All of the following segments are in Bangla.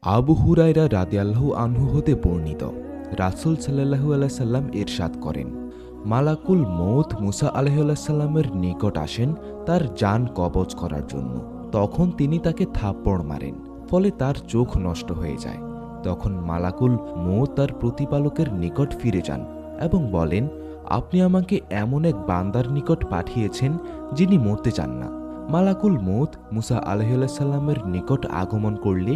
আবু হুরায়রা রাদিয়াল্লাহু আনহু হতে বর্ণিত, রাসূল সাল্লাল্লাহু আলাইহি সাল্লাম ইরশাদ করেন, মালাকুল মউত মুসা আলাইহিস সালামের নিকট আসেন তার জান কবজ করার জন্য। তখন তিনি তাকে থাপ্পড় মারেন, ফলে তার চোখ নষ্ট হয়ে যায়। তখন মালাকুল মউত তার প্রতিপালকের নিকট ফিরে যান এবং বলেন, আপনি আমাকে এমন এক বান্দার নিকট পাঠিয়েছেন যিনি মরতে চান না। মালাকুল মউত মুসা আলাইহিস সালামের নিকট আগমন করলে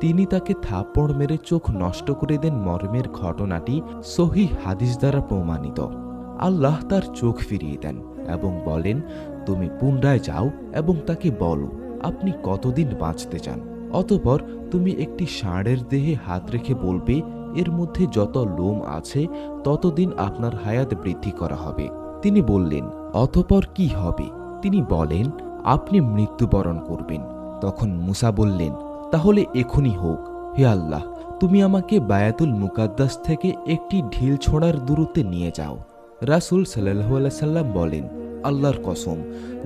তিনি তাকে থাপ্পড় মেরে চোখ নষ্ট করে দেন মর্মের ঘটনাটি সহিহ হাদিস দ্বারা প্রমাণিত। আল্লাহ তার চোখ ফিরিয়ে দেন এবং বলেন, তুমি পুনরায় যাও এবং তাকে বলো আপনি কতদিন বাঁচতে চান। অতঃপর তুমি একটি ষাঁড়ের দেহে হাত রেখে বলবে, এর মধ্যে যত লোম আছে ততদিন আপনার হায়াত বৃদ্ধি করা হবে। তিনি বললেন, অতঃপর কি হবে? তিনি বলেন, আপনি মৃত্যুবরণ করবেন। তখন মুসা বললেন, তাহলে এখনই হোক। হে আল্লাহ, তুমি আমাকে বায়াতুল মুকাদ্দাস থেকে একটি ঢিল ছোঁড়ার দূরত্বে নিয়ে যাও। রাসূল সাল্লাল্লাহু আলাইহি সাল্লাম বলেন, আল্লাহর কসম,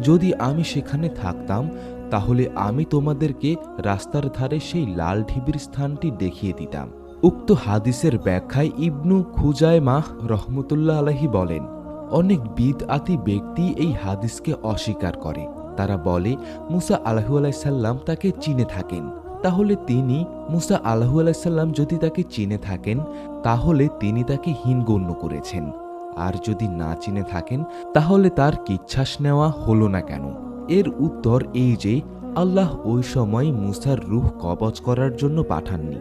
যদি আমি সেখানে থাকতাম তাহলে আমি তোমাদেরকে রাস্তার ধারে সেই লাল ঢিবির স্থানটি দেখিয়ে দিতাম। উক্ত হাদিসের ব্যাখ্যায় ইবনু খুজায়মাহ রহমতুল্লাহ আলাইহি বলেন, অনেক বিদআতি ব্যক্তি এই হাদিসকে অস্বীকার করে। তারা বলে, মুসা আলাইহিস সাল্লাম তাকে চিনে থাকেন, তাহলে তিনি মুসা আলাইহিস সাল্লাম যদি তাকে চিনে থাকেন তাহলে তিনি তাকে হীন গণ্য করেছেন, আর যদি না চিনে থাকেন তাহলে তার কিচ্ছাস নেওয়া হলো না কেন? এর উত্তর এই যে, আল্লাহ ওই সময় মুসার রূহ কবজ করার জন্য পাঠাননি,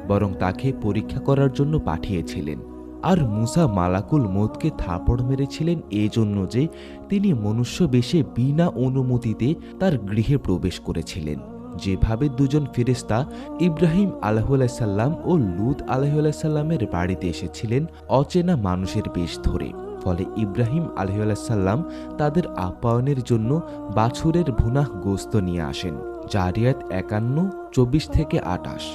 বরং তাকে পরীক্ষা করার জন্য পাঠিয়েছিলেন। আর মুসা মালাকুল মউতকে থাপড় মেরেছিলেন এজন্য যে তিনি মনুষ্য বেশে বিনা অনুমতিতে তার গৃহে প্রবেশ করেছিলেন। যেভাবে দুজন ফেরেশতা ইব্রাহিম আলাইহিস সাল্লাম ও লূত আলাইহিস সাল্লামের বাড়িতে এসেছিলেন অচেনা মানুষের বেশ ধরে, ফলে ইব্রাহিম আলাইহিস সাল্লাম তাদের আপ্যায়নের জন্য বাছুরের ভুনাহ গোস্ত নিয়ে আসেন। জারিয়াত 51:24-28।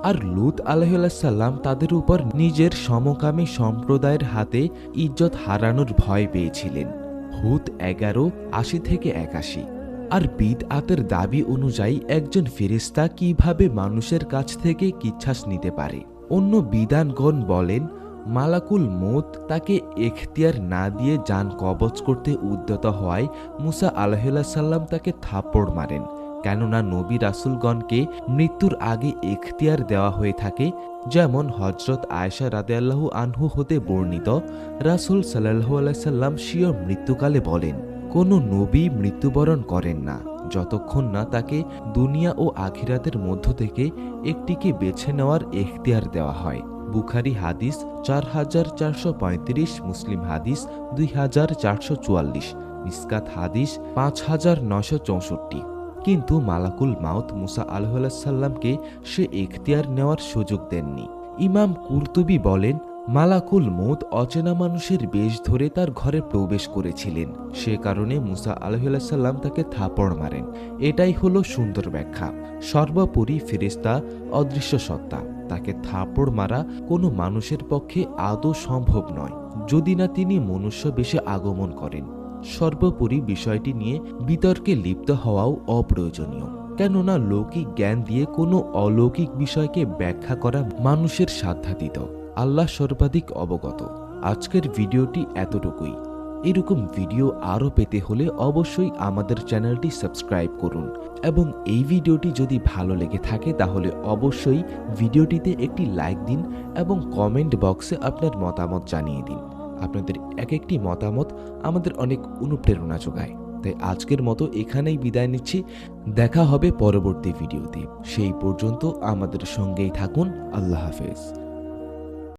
আর লূত আলাইহিস সাল্লাম তাদের উপর নিজের সমকামী সম্প্রদায়ের হাতে ইজ্জত হারানোর ভয় পেয়েছিলেন। হুদ 11:80-81। আর বিদআতের দাবি অনুযায়ী একজন ফেরেশতা কিভাবে মানুষের কাছ থেকে কিচ্ছাস নিতে পারে? অন্য বিদ্বানগণ বলেন, মালাকুল মউত তাকে এখতিয়ার না দিয়ে জান কবজ করতে উদ্যত হওয়ায় মুসা আলাইহিস সাল্লাম তাকে থাপ্পড় মারেন। কেননা নবী রাসূলগণকে মৃত্যুর আগে এখতিয়ার দেওয়া হয়ে থাকে। যেমন হযরত আয়েশা রাদিয়াল্লাহু আনহু হতে বর্ণিত, রাসূল সাল্লাল্লাহু আলাইহি সাল্লাম স্বীয় মৃত্যুকালে বলেন, কোনো নবী মৃত্যুবরণ করেন না যতক্ষণ না তাকে দুনিয়া ও আখিরাতের মধ্য থেকে একটিকে বেছে নেওয়ার এখতিয়ার দেওয়া হয়। বুখারী হাদিস 4435, মুসলিম হাদিস 2444, মিসকাত হাদিস 5964। কিন্তু মালাকুল মাউত মুসা আলাইহিস সাল্লামকে সে এখতিয়ার নেওয়ার সুযোগ দেননি। ইমাম কুরতুবী বলেন, মালাকুল মউত অচেনা মানুষের বেশ ধরে তার ঘরে প্রবেশ করেছিলেন, সে কারণে মুসা আলাইহিস সাল্লাম তাকে থাপড় মারেন। এটাই হলো সুন্দর ব্যাখ্যা। সর্বোপরি ফেরেশতা অদৃশ্য সত্তা, তাকে থাপড় মারা কোনো মানুষের পক্ষে আদৌ সম্ভব নয় যদি না তিনি মনুষ্য বেশে আগমন করেন। সর্বোপরি বিষয়টি নিয়ে বিতর্কে লিপ্ত হওয়াও অপ্রয়োজনীয়, কেননা লৌকিক জ্ঞান দিয়ে কোনো অলৌকিক বিষয়কে ব্যাখ্যা করা মানুষের সাধ্যাতীত। আল্লাহ সর্বাধিক অবগত। আজকের ভিডিওটি এতটুকুই। এরকম ভিডিও আরও পেতে হলে অবশ্যই আমাদের চ্যানেলটি সাবস্ক্রাইব করুন এবং এই ভিডিওটি যদি ভালো লেগে থাকে তাহলে অবশ্যই ভিডিওটিতে একটি লাইক দিন এবং কমেন্ট বক্সে আপনার মতামত জানিয়ে দিন। আপনাদের এক একটি মতামত আমাদের অনেক অনুপ্রেরণা যোগায়। তাই আজকের মতো এখানেই বিদায় নিচ্ছি। দেখা হবে পরবর্তী ভিডিওতে। সেই পর্যন্ত আমাদের সঙ্গেই থাকুন। আল্লাহ হাফেজ।